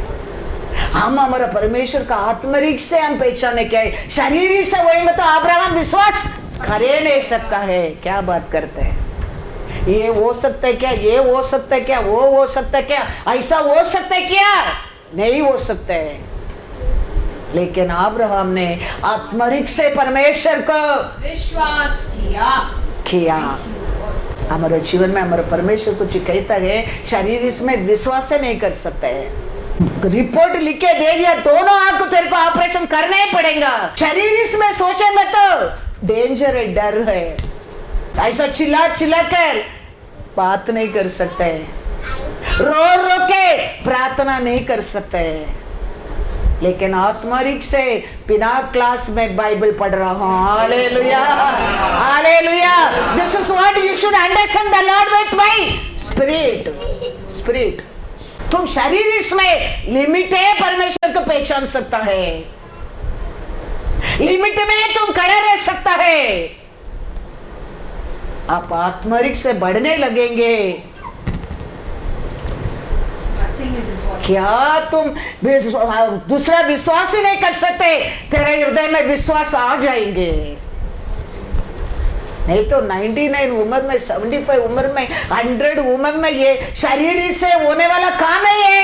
S2: हम हमारा परमेश्वर का आत्मरिक से हम पहचाने क्या है, शरीर से होएंगे तो अब्राहम विश्वास करे नहीं सकता है. क्या बात करते हैं? ये हो सकता है क्या, ये हो सकता है क्या, वो हो सकता है क्या, ऐसा हो सकता है क्या? नहीं हो सकता है. लेकिन अब्राहम ने आत्मरिक से परमेश्वर को विश्वास किया. हमारे जीवन में हमारे परमेश्वर कुछ कहता है, शरीर इसमें विश्वास से नहीं कर सकता है. रिपोर्ट लिख के दे दिया, दोनों आंख को तेरे को ऑपरेशन करना ही पड़ेगा. शरीर इसमें सोचेंगे तो डेंजर है, डर है. ऐसा चिल्ला कर बात नहीं कर सकते, रो के प्रार्थना नहीं कर सकते. लेकिन आत्मरिक से बिना क्लास में बाइबल पढ़ रहा हूं. Hallelujah, hallelujah. This is what you should understand the Lord with my spirit. तुम शरीर इसमें लिमिट है, परमेश्वर को पहचान सकता है, लिमिट में तुम खड़े रह सकता है. आप आत्मरिक से बढ़ने लगेंगे, क्या तुम दूसरा विश्वास ही नहीं कर सकते? तेरे हृदय में विश्वास आ जाएंगे. नहीं तो 99 उम्र में, 75 उम्र में, 100 उम्र में ये शरीर से होने वाला काम है ये.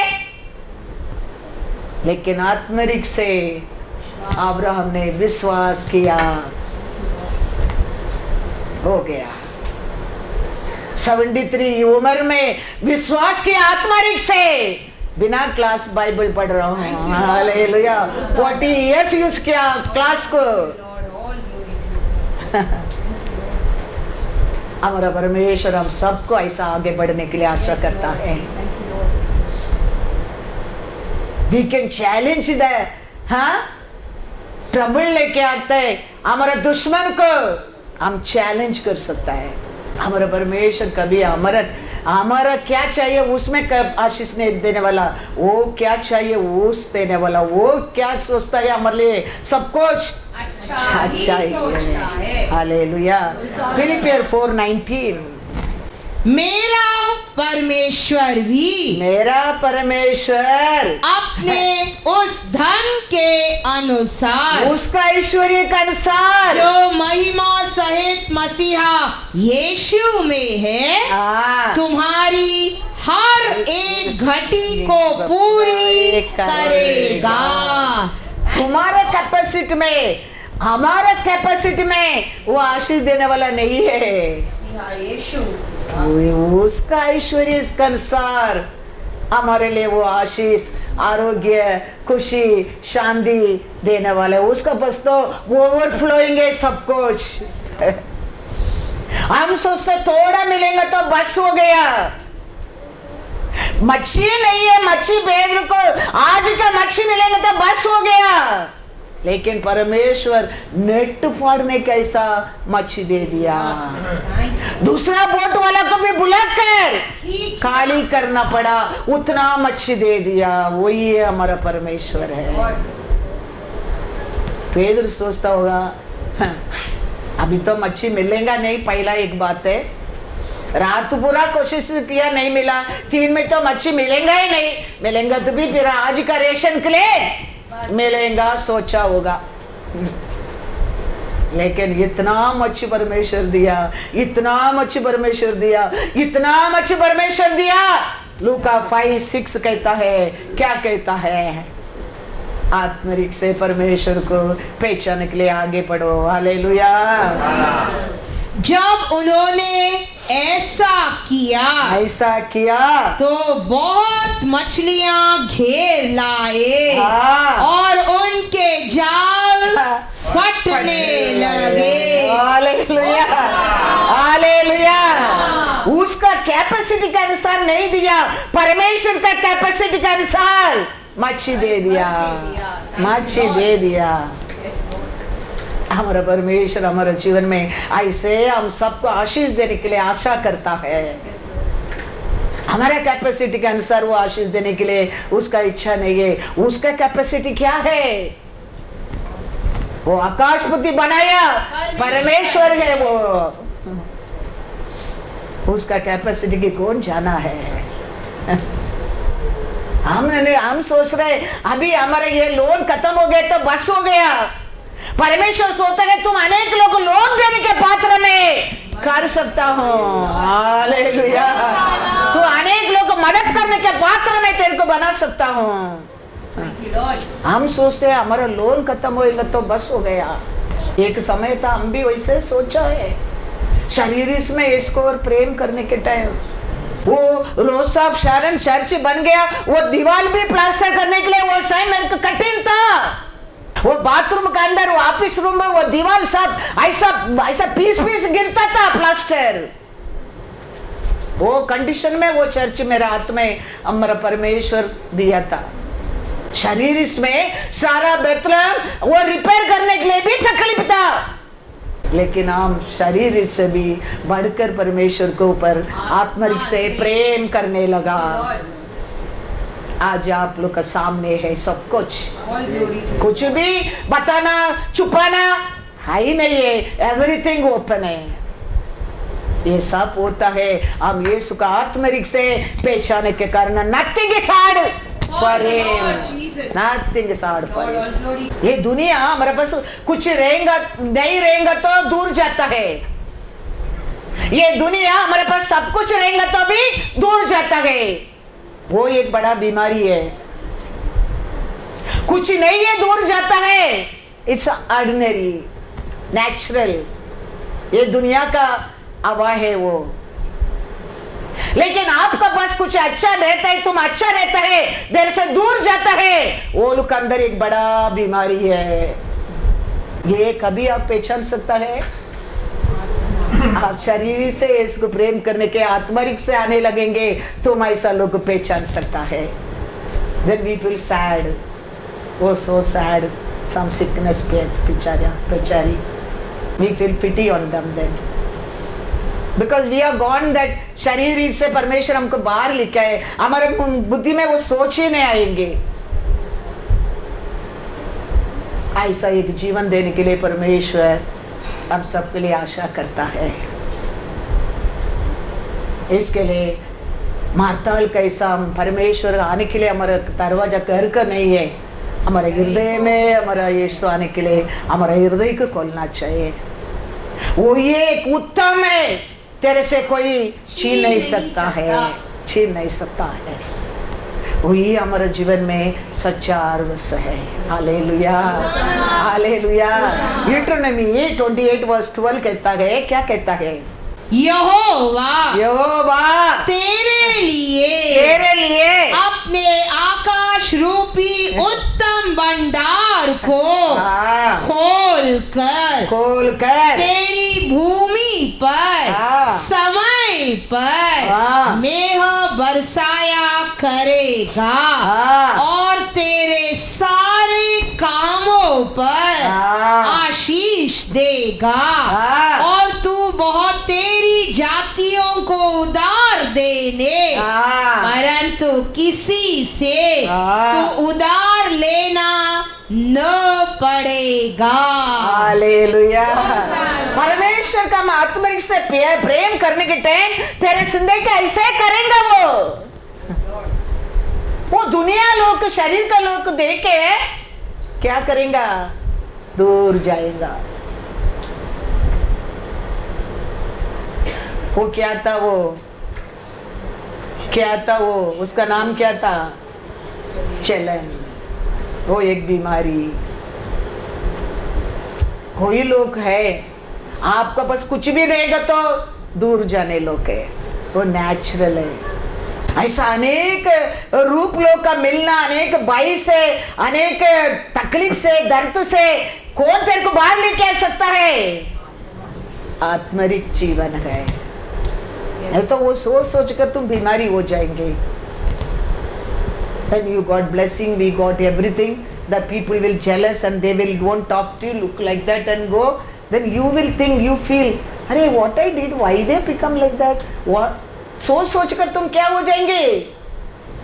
S2: लेकिन आत्मरिक से अब्राहम ने विश्वास किया, हो गया. 73 उम्र में विश्वास किया आत्मरिक से, बिना क्लास बाइबल पढ़ रहा हूँ. हालेलुया. 40 इयर्स यूज किया क्लास को. हमारा परमेश्वर हम सबको ऐसा आगे बढ़ने के लिए आशा करता है. We can challenge the trouble लेके आते हैं हमारे दुश्मन को, हम चैलेंज कर सकता है. हमारा परमेश्वर कभी हमारा क्या चाहिए उसमें आशीष नहीं देने वाला, वो क्या चाहिए उस देने वाला. वो क्या सोचता है हमारे लिए सब कुछ अच्छा चाहिए. हालेलुया. फिलिपियर 4:19.
S3: मेरा परमेश्वर
S2: अपने
S3: उस धन के अनुसार,
S2: उसका ऐश्वर्य के अनुसार
S3: जो महिमा सहित मसीहा यीशु में है, तुम्हारी हर एक घटी को पूरी करेगा.
S2: तुम्हारे कैपेसिटी में, हमारे कैपेसिटी में वो आशीष देने वाला नहीं है. उसका ऐश्वर्य के अनुसार हमारे लिए वो आशीष, आरोग्य, खुशी, शांति देने वाले. उसका बस तो ओवरफ्लोइंग है सब कुछ. हम सोचते थोड़ा मिलेगा तो बस हो गया. मच्छी नहीं है, मच्छी पेड़ को आज का मच्छी मिलेंगे तो बस हो गया, लेकिन परमेश्वर नेट फाड़ने कैसा मच्छी दे दिया। दूसरा बोट वाला को भी बुलाकर खाली करना पड़ा, उतना मच्छी दे दिया। वही है हमारा परमेश्वर है। पेदर सोचता होगा हाँ, अभी तो मच्छी मिलेगा नहीं, पहला एक बात है। रात पूरा कोशिश किया, नहीं मिला, 3 में तो मच्छी मिलेगा ही नहीं, मिलेगा तो भी फिर आज का रेशन के लिए मिलेगा सोचा होगा। लेकिन इतना मच्छी परमेश्वर दिया, इतना मच्छी परमेश्वर दिया, इतना मच्छी परमेश्वर दिया। लूका 5:6 कहता है, क्या कहता है? आत्मरिक से परमेश्वर को पहचानने के लिए आगे बढ़ो। हालेलुया।
S3: जब उन्होंने ऐसा किया तो बहुत मछलियां घेर लाए और उनके जाल फटने लगे।
S2: Hallelujah, hallelujah. उसका कैपेसिटी के अनुसार नहीं दिया, परमेश्वर का कैपेसिटी के अनुसार मच्छी दे दिया, मच्छी दे दिया। हमारा परमेश्वर हमारे जीवन में ऐसे हम सबको आशीष देने के लिए आशा करता है। हमारे कैपेसिटी के अनुसार वो आशीष देने के लिए उसका इच्छा नहीं है। उसका कैपेसिटी क्या है? वो आकाशपति बनाया परमेश्वर है वो, उसका कैपेसिटी की कौन जाना है? हम सोच रहे अभी हमारे ये लोन खत्म हो गए तो बस हो गया। परमेश्वर सोचता है तुम अनेक लोग लोन देने के पात्र में कर सकता हूँ। हालेलुया। तू अनेक लोग मदद करने के पात्र में तेरे को बना सकता हूँ। हम सोचते हैं हमारा लोन खत्म होएगा तो बस हो गया। एक समय था हम भी वैसे सोचा है। शरीर इसमें इसको और प्रेम करने के टाइम वो रोज ऑफ शारन चर्च बन गया, वो दीवार भी प्लास्टर करने के लिए वो टाइम मेरे को कठिन था। वो बाथरूम के अंदर, वो ऑफिस रूम में वो दीवार सब ऐसा ऐसा पीस गिरता था प्लास्टर। वो कंडीशन में वो चर्च मेरे हाथ में हमारा परमेश्वर दिया था। शरीर इसमें सारा बेतलम वो रिपेयर करने के लिए भी तकलीफ था, लेकिन हम शरीर से भी बढ़कर परमेश्वर के ऊपर आत्मरिक से प्रेम करने लगा। आज आप लोग का सामने है सब कुछ भी बताना छुपाना है ही नहीं है, एवरीथिंग ओपन है। ये सब होता है हम यीशु का आत्मरिक से पहचाने के कारण। Nothing is hard for him, nothing is hard for him. ये दुनिया हमारे पास कुछ रहेगा नहीं रहेगा तो दूर जाता है। ये दुनिया हमारे पास सब कुछ रहेगा तो भी दूर जाता है। वो एक बड़ा बीमारी है। कुछ नहीं है दूर जाता है। इट्स ऑर्डिनरी, नेचुरल, ये दुनिया का हवा है वो। लेकिन आपका पास कुछ अच्छा रहता है, तुम अच्छा रहता है, देर से दूर जाता है, वो लोग अंदर एक बड़ा बीमारी है। ये कभी आप पहचान सकता है? आप शरीर से इसको प्रेम करने के आत्मरिक से आने लगेंगे, तुम ऐसा लोग पहचान सकता है। Then we feel sad, oh so sad, some sickness pechari. We feel pity on them then, because we are gone that शरीर से परमेश्वर हमको बाहर लिखा है, हमारे बुद्धि में वो सोच ही नहीं आएंगे। ऐसा एक जीवन देने के लिए परमेश्वर हम सबके लिए आशा करता है। इसके लिए माताल कैसा हम परमेश्वर आने के लिए हमारा दरवाजा घर का नहीं है, हमारे हृदय में हमारा यीशु आने के लिए हमारा हृदय को खोलना चाहिए। वो ये एक उत्तम है, तेरे से कोई छीन नहीं सकता है, छीन नहीं सकता है। वही हमारे जीवन में सच्चा अर्वस है। Hallelujah, hallelujah. यूट्रोनॉमी 28:12 कहता है, क्या कहता है? यहोवा
S3: तेरे लिए अपने आकाश रूपी उत्तम भंडार को खोल कर
S2: तेरी
S3: तेरी भूमि पर समय पर
S2: हाँ।
S3: मेह बरसाया करेगा
S2: हाँ।
S3: और तेरे सारे कामों पर
S2: हाँ।
S3: आशीष देगा
S2: हाँ।
S3: और तू बहुत तेरी जातियों को उधार देने
S2: हाँ।
S3: परंतु किसी से
S2: हाँ।
S3: तू उधार लेना न पड़ेगा।
S2: हालेलुया। परमेश्वर का आत्मिक से प्रेम करने के टाइम तेरे जिंदगी का ऐसे करेंगे वो दुनिया लोग शरीर का लोग देख के क्या करेंगा, दूर जाएगा। वो क्या था, वो उसका नाम क्या था, चलन। वो एक बीमारी। कोई लोग है आपका बस कुछ भी रहेगा तो दूर जाने लोग है, वो नेचुरल है। ऐसा अनेक रूप लोग का मिलना, अनेक बाई से, अनेक तकलीफ से, दर्द से कौन तेरे को बाहर लेके आ सकता है? आत्मरिक जीवन है। नहीं तो वो सोच सोच कर तुम बीमारी हो जाएंगे। When you got blessing, we got everything. The people will jealous and they will won't talk to you, look like that and go. Then you will think, you feel, अरे what I did, why they become like that? What? सोच कर तुम क्या हो जाएंगे?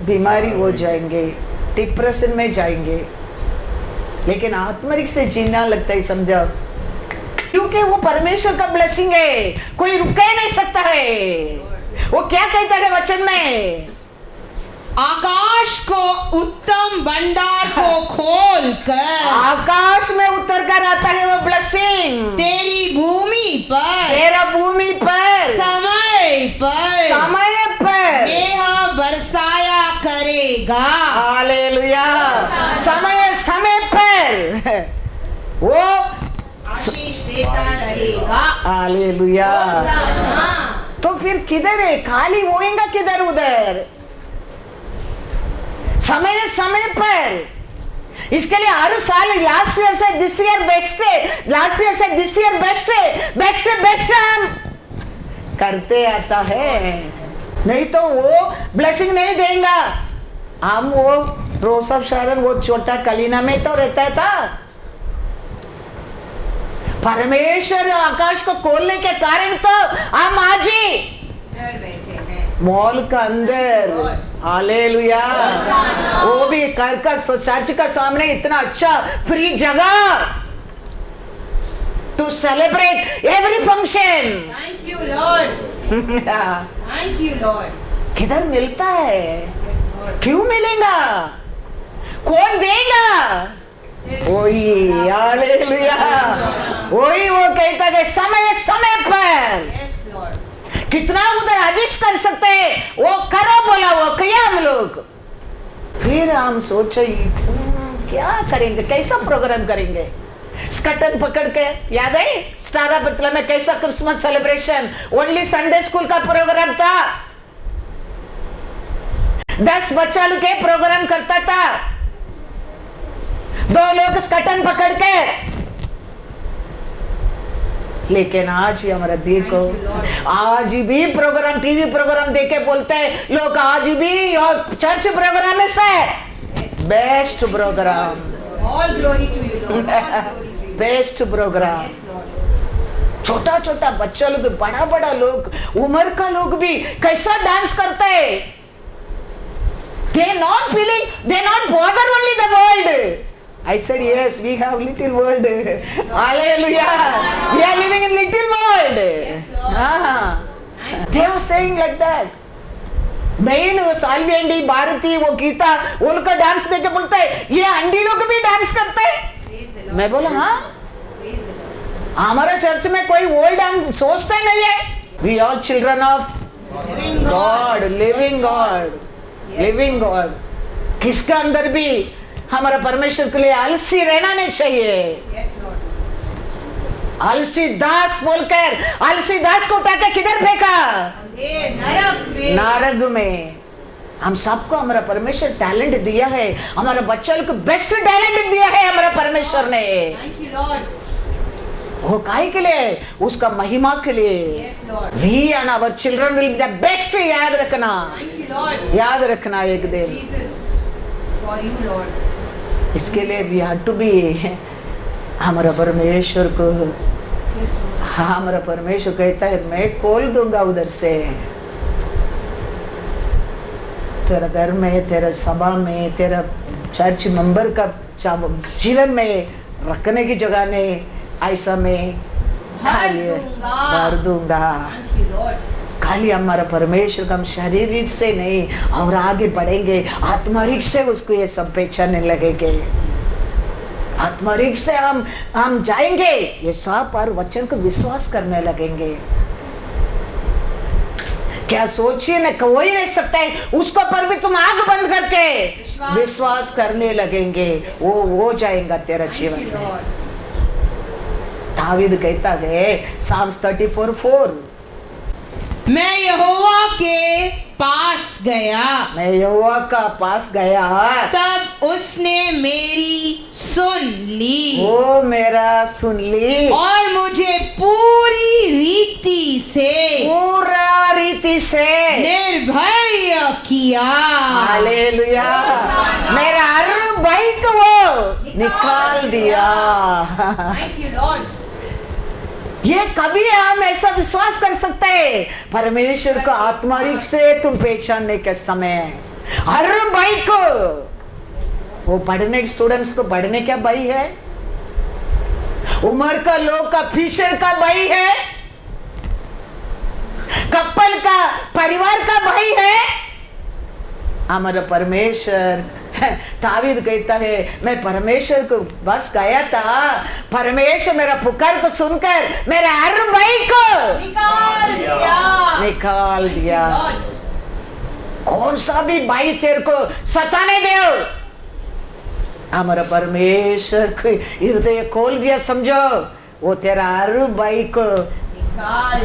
S2: बीमारी हो जाएंगे, डिप्रेशन में जाएंगे। लेकिन आत्मरिक से जीना लगता है, समझो, क्योंकि वो परमेश्वर का ब्लेसिंग है, कोई रुक ही नहीं सकता है। वो क्या कहता है वचन में?
S3: आकाश को उत्तम भंडार को खोल कर
S2: आकाश में उतर कर आता है वो ब्लेसिंग
S3: तेरी भूमि पर,
S2: तेरा भूमि पर,
S3: समय पर मेह बरसाया करेगा।
S2: हालेलुया। समय पर वो
S3: आशीष देता रहेगा।
S2: हालेलुया। तो फिर किधर है? खाली होएगा किधर उधर? समय पर। इसके लिए हर साल लास्ट ईयर से दिस ईयर बेस्ट है, लास्ट ईयर से दिस ईयर बेस्ट है, बेस्ट हम करते आता है। नहीं तो वो ब्लेसिंग नहीं देगा। हम वो रोज ऑफ शारन, वो छोटा कलीना में तो रहता था। परमेश्वर आकाश को खोलने के कारण तो हम आज ही मॉल का अंदर, हालेलुया, वो भी चर्च का सामने इतना अच्छा फ्री जगह to celebrate every function.
S3: Thank you lord, thank you lord.
S2: किधर मिलता है? क्यों मिलेगा? कौन देगा? वही, हालेलुया। वही वो कहता है समय पर कितना उधर एडजस्ट कर सकते हैं वो करो, बोला वो किया हम लोग। फिर हम सोचे क्या करेंगे, कैसा प्रोग्राम करेंगे? स्कटन पकड़ के, याद है स्टारा बतला में कैसा Christmas celebration, only Sunday school का प्रोग्राम था। 10 बच्चा लोग के प्रोग्राम करता था, 2 लोग स्कटन पकड़ के। लेकिन आज ही हमारा देखो, आज भी प्रोग्राम, टीवी प्रोग्राम देके बोलते हैं लोग, आज भी और चर्च प्रोग्राम है बेस्ट प्रोग्राम, बेस्ट प्रोग्राम। छोटा छोटा बच्चा लोग, बड़ा बड़ा लोग, उम्र का लोग भी कैसा डांस करते हैं। they not feeling, they not bother only the world. I said yes, we have little world. Hallelujah. We are living in little world. They are saying like that. Main Salvi अंडी भारती वो गीता उनका डांस देके बोलता है ये अंडी लोग भी डांस करते हैं। मैं बोला हाँ, हमारा चर्च में कोई ओल्ड डांस सोचता नहीं है। We are children of God, living God, living God. किसका अंदर भी हमारा परमेश्वर के लिए आलसी रहना नहीं चाहिए। आलसी दास बोलकर, आलसी दास को उठा के किधर फेंका? नरक में। हम सबको हमारा परमेश्वर टैलेंट दिया है, हमारा बच्चों को बेस्ट टैलेंट दिया है हमारा परमेश्वर ने। वो काहे के लिए? उसका महिमा के लिए।
S3: Yes, Lord.
S2: We and our children will be the best. याद रखना,
S3: Thank you, Lord.
S2: याद रखना एक दिन।
S3: Jesus, for you, Lord.
S2: इसके लिए we have to be हमारा परमेश्वर को,
S3: Yes, Lord.
S2: हमारा परमेश्वर कहता है मैं खोल दूंगा उधर से, तेरा घर में, तेरा सभा में, तेरा चर्च मेंबर का जीवन में रखने की जगह नहीं, ऐसा मैं भर दूंगा।
S3: Thank you, Lord.
S2: खाली हमारा परमेश्वर का हम शारीरिक से नहीं और आगे बढ़ेंगे, आत्मारिक से उसको ये सब पहचानने लगेंगे। आत्मारिक से हम जाएंगे, ये सब पर वचन को विश्वास करने लगेंगे। क्या सोचिए ना, कोई नहीं सकता है उसको, पर भी तुम आंख बंद करके विश्वास करने लगेंगे, वो हो जाएगा तेरा जीवन
S3: Thank you,
S2: में।
S3: Lord.
S2: दावीद कहता है Psalms 34:4,
S3: मैं यहोवा के पास गया,
S2: मैं यहोवा का पास गया,
S3: तब उसने मेरी सुन ली
S2: वो मेरा सुन ली
S3: और मुझे पूरी रीति से
S2: पूरा रीति से
S3: निर्भय किया।
S2: हालेलुया, मेरा हर भय को वो निकाल दिया।
S3: Thank you, Lord.
S2: ये कभी हम ऐसा विश्वास कर सकते हैं, परमेश्वर को आत्मारिक से तुम पहचानने के समय हर भाई को, वो पढ़ने स्टूडेंट्स को पढ़ने क्या भाई है, उम्र का लोग का फ्यूचर का भाई है, कपल का परिवार का भाई है, हमारा परमेश्वर। दावीद कहता है मैं परमेश्वर को बस गया था, परमेश्वर मेरा पुकार को सुनकर मेरे हर भाई को निकाल दिया। कौन सा भी भाई तेरे को सताने दे, हमारा परमेश्वर को हृदय खोल दिया, समझो वो तेरा हर भाई को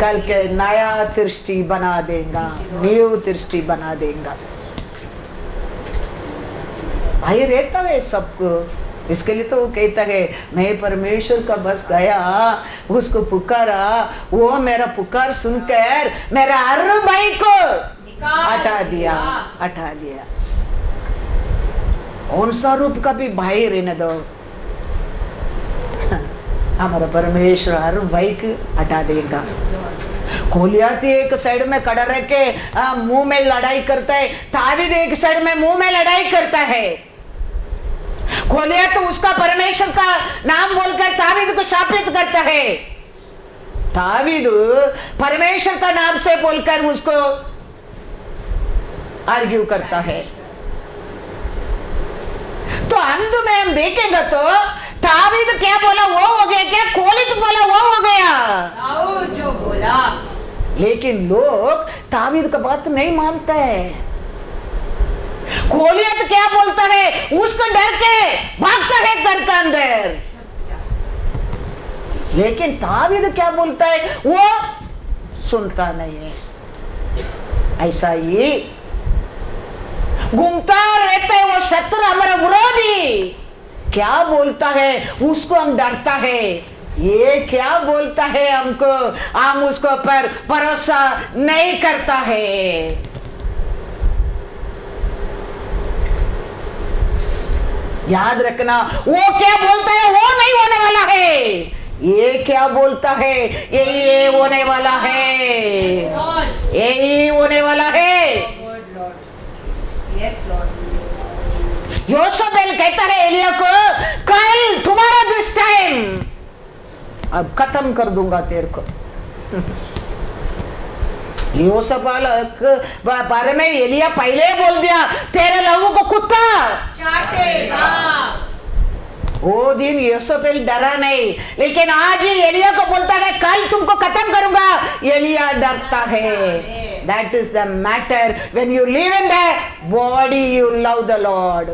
S2: कल के नया दृष्टि बना देगा, न्यू दृष्टि बना देगा। भाई रहता है सबको, इसके लिए तो वो कहता है मैं परमेश्वर का बस गया, उसको पुकारा, वो मेरा पुकार सुनकर मेरा हर भाई को हटा दिया। कौन सा रूप का भी भाई रहने दो, हमारा परमेश्वर हर भाई को हटा देगा। गोलियत एक साइड में खड़ा रह के मुंह में लड़ाई करता है, दावीद एक साइड में मुंह में लड़ाई करता है। गोलियत तो उसका परमेश्वर का नाम बोलकर दावीद को शापित करता है, दावीद परमेश्वर का नाम से बोलकर उसको आर्ग्यू करता है। तो अंत में हम देखेंगे तो दावीद क्या बोला वो हो गया, क्या गोलियत बोला वो हो गया,
S3: दाऊद जो बोला।
S2: लेकिन लोग दावीद का बात नहीं मानते हैं। गोलियत क्या बोलता है, उसको डर के भागता है घर के अंदर, लेकिन दावीद क्या बोलता है वो सुनता नहीं है। ऐसा ही घूमता रहता है वो शत्रु, हमारा विरोधी क्या बोलता है उसको हम डरता है, ये क्या बोलता है हमको, हम उसको पर भरोसा नहीं करता है। याद रखना, वो क्या बोलता है वो नहीं होने वाला है, ये क्या बोलता है ये होने वाला है, यही होने वाला है। योसेबेल कहता है एलिया को कल तुम्हारा दिस टाइम अब खत्म कर दूंगा तेरे को। योसेबेल बारे में एलिया पहले बोल दिया तेरे लोगों को कुत्ता
S3: चाटेगा।
S2: वो दिन योसेबेल डरा नहीं, लेकिन आज एलिया को बोलता है कल तुमको खत्म करूंगा, एलिया डरता है। That is the matter when you live in the body you love the Lord।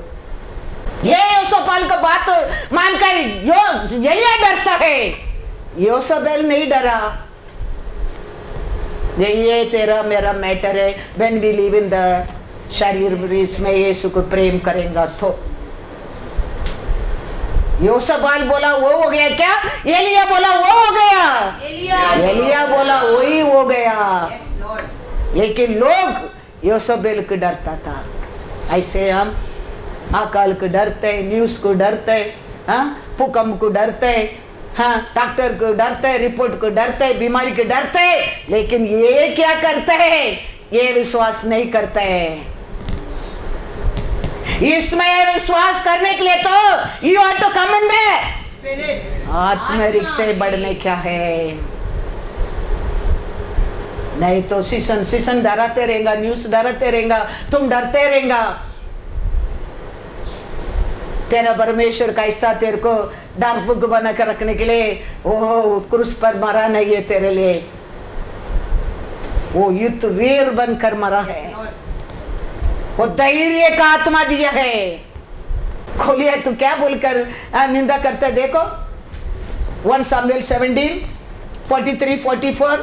S2: ये योसेबेल का बात मानकर एलिया डरता है, योसेबेल नहीं डरा। ये तेरा मेरा मैटर है, when we live in the शरीर में यीशु को प्रेम करेंगे तो योसबाल बोला वो हो गया क्या? एलिया बोला वो हो गया। एलिया बोला वही हो गया। लेकिन लोग योसबेल को डरता था। ऐसे हम अकाल को डरते, न्यूज को डरते, हाँ, भूकंप को डरते, हाँ, डॉक्टर को डरते, रिपोर्ट को डरते, बीमारी को डरते, लेकिन ये क्या करते हैं? ये विश्वास नहीं करते हैं। इसमें विश्वास करने के लिए तो you are to come in the आत्मिक से बढ़ने क्या है? नहीं तो सीसन डराते रहेगा, न्यूज डराते रहेगा, तुम डरते रहेगा। तेरा परमेश्वर कैसा तेरे को डाक बुक बना कर रखने के लिए वो क्रूस पर मरा नहीं है तेरे लिए, वो युद्ध वीर बनकर मरा है, वो धैर्य का आत्मा दिया है। खोलिए तू क्या बोलकर निंदा करते देखो। 1 सामुएल 17 43 44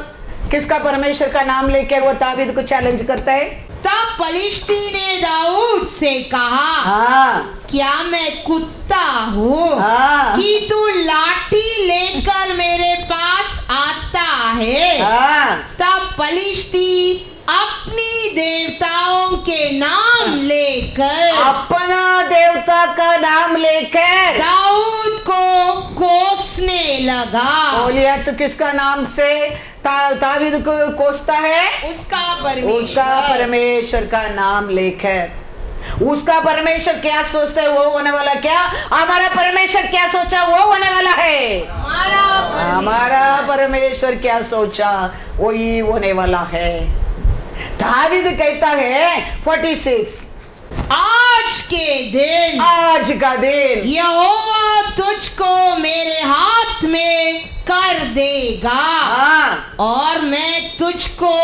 S2: किसका परमेश्वर का नाम लेकर वो दावीद को चैलेंज करता है?
S3: तब पलिश्ती ने दाऊद से कहा,
S2: हाँ,
S3: क्या मैं कुत्ता हूँ
S2: हाँ,
S3: कि तू लाठी लेकर मेरे पास आता है?
S2: हाँ,
S3: तब पलिश्ती अपनी देवताओं के नाम लेकर
S2: अपना देवता का नाम लेकर
S3: दाऊद को कोसने लगा।
S2: बोलिए तो किसका नाम से दावीद को कोसता है?
S3: उसका
S2: उसका परमेश्वर का नाम लेकर। उसका परमेश्वर क्या सोचता है वो होने वाला क्या? हमारा परमेश्वर क्या सोचा वो होने वाला है। हमारा परमेश्वर क्या सोचा वही होने वाला है। दावीद कहता है 46
S3: आज का दिन यहोवा तुझको मेरे हाथ में कर देगा,
S2: हाँ,
S3: और मैं तुझको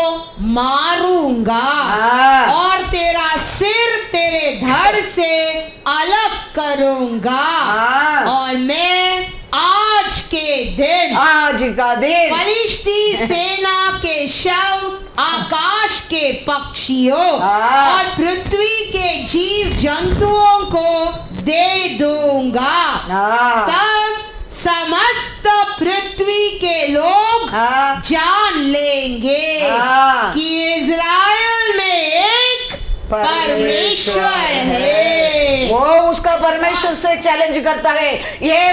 S3: मारूंगा,
S2: हाँ,
S3: और तेरा सिर तेरे धड़ से अलग करूंगा,
S2: हाँ,
S3: और मैं आज
S2: का दिन
S3: फलिश्ती सेना के शव आकाश के पक्षियों
S2: हाँ,
S3: और पृथ्वी के जीव जंतुओं को दे दूंगा।
S2: हाँ,
S3: तब समस्त पृथ्वी के लोग
S2: हाँ,
S3: जान लेंगे
S2: हाँ,
S3: कि इज़राइल में एक परमेश्वर है।
S2: वो उसका परमेश्वर से चैलेंज करता है, ये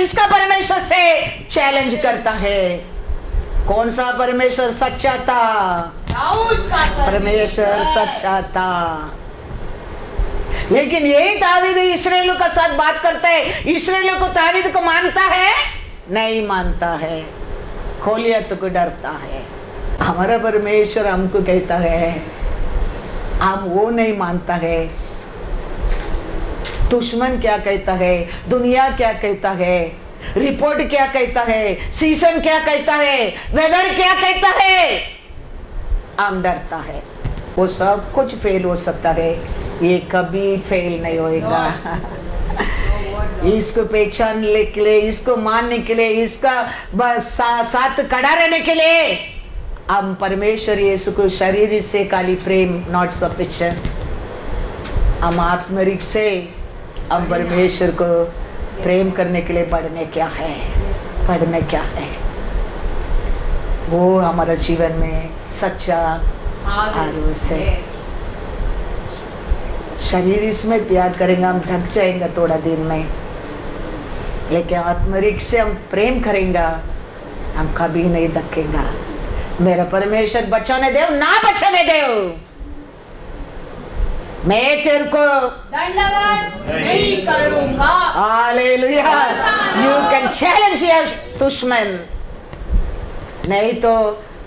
S2: इसका परमेश्वर से चैलेंज करता है। कौन सा परमेश्वर सच्चा था?
S3: दाऊद का
S2: परमेश्वर सच्चा था। लेकिन यही दावीद इस्राएलियों का साथ बात करता है, इस्राएलियों को दावीद को मानता है? नहीं मानता है, गोलियत को डरता है। हमारा परमेश्वर हमको कहता है, हम वो नहीं मानता है। दुश्मन क्या कहता है, दुनिया क्या कहता है, रिपोर्ट क्या कहता है, सीजन क्या कहता है, वेदर क्या कहता है, हम डरता है। वो सब कुछ फेल हो सकता है, ये कभी फेल नहीं होएगा। इसको पहचानने के लिए, इसको मानने के लिए, इसका साथ खड़ा रहने के लिए हम परमेश्वर यीशु को शरीर से खाली प्रेम नॉट सफिशिएंट, हम आत्मिक से हम परमेश्वर को प्रेम करने के लिए बढ़ने क्या है, वो हमारा जीवन में सच्चा आरोस है। शरीर इसमें प्यार करेंगे, हम थक जाएंगे थोड़ा दिन में, लेकिन आत्मिक से हम प्रेम करेंगे, हम कभी नहीं थकेंगे। मेरा परमेश्वर बचाने दे ना बचाने दे, मैं तेरे को
S3: दंडवत नहीं करूंगा।
S2: Hallelujah. You can challenge your दुश्मन, नहीं तो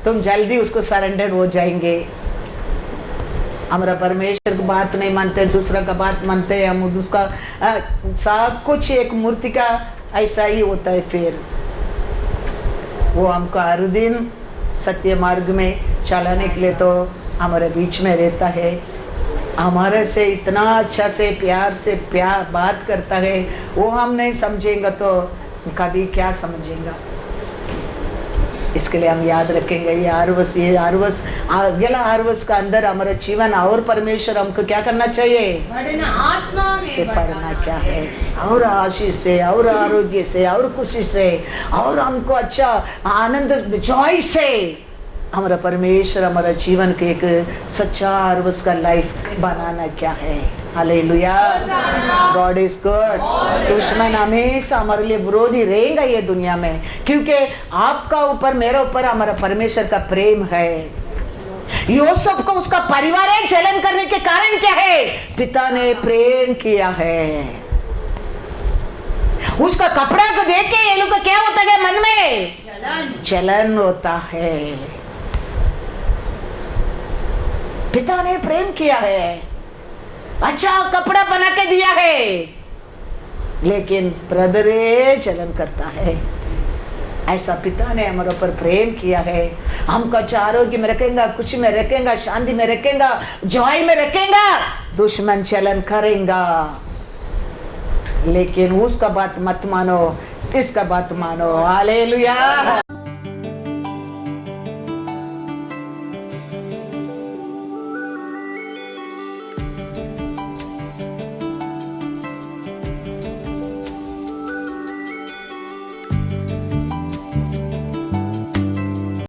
S2: तुम जल्दी उसको सरेंडर हो जाएंगे। हमारा परमेश्वर की बात नहीं मानते, दूसरा का बात मानते हैं, हम उसका सब कुछ एक मूर्ति का ऐसा ही होता है। फिर वो हमको हर दिन सत्य मार्ग में चलाने के लिए तो हमारे बीच में रहता है, हमारे से इतना अच्छा से प्यार बात करता है। वो हम नहीं समझेंगे तो कभी क्या समझेंगे। इसके लिए हम याद रखेंगे ये आरवस अगला आरवस का अंदर हमारा जीवन और परमेश्वर हमको क्या करना चाहिए
S3: बढ़ना, आत्मा
S2: से
S3: में
S2: पढ़ना क्या है, और आशीष से और आरोग्य से और खुशी से और हमको अच्छा आनंद जॉय से हमारा परमेश्वर हमारा जीवन के एक सच्चा आरवस का लाइफ बनाना क्या है। Hallelujah, God is good. दुश्मन हमेशा हमारे लिए विरोधी रहेगा ये दुनिया में, क्योंकि आपका ऊपर मेरे ऊपर हमारा परमेश्वर का प्रेम है। यूसुफ को उसका परिवार है जलन करने के कारण क्या है, पिता ने प्रेम किया है। उसका कपड़ा को देख के ये लोग का क्या होता है मन में, जलन होता है। पिता ने प्रेम किया है, अच्छा कपड़ा बना के दिया है, लेकिन ब्रदरे जलन करता है। ऐसा पिता ने हमारे ऊपर प्रेम किया है, हमको अच्छा आरोग्य में रखेगा, खुशी में रखेगा, शांति में रखेगा, जॉय में रखेगा, दुश्मन चलन करेगा। लेकिन उसका बात मत मानो, इसका बात मानो। हालेलुया।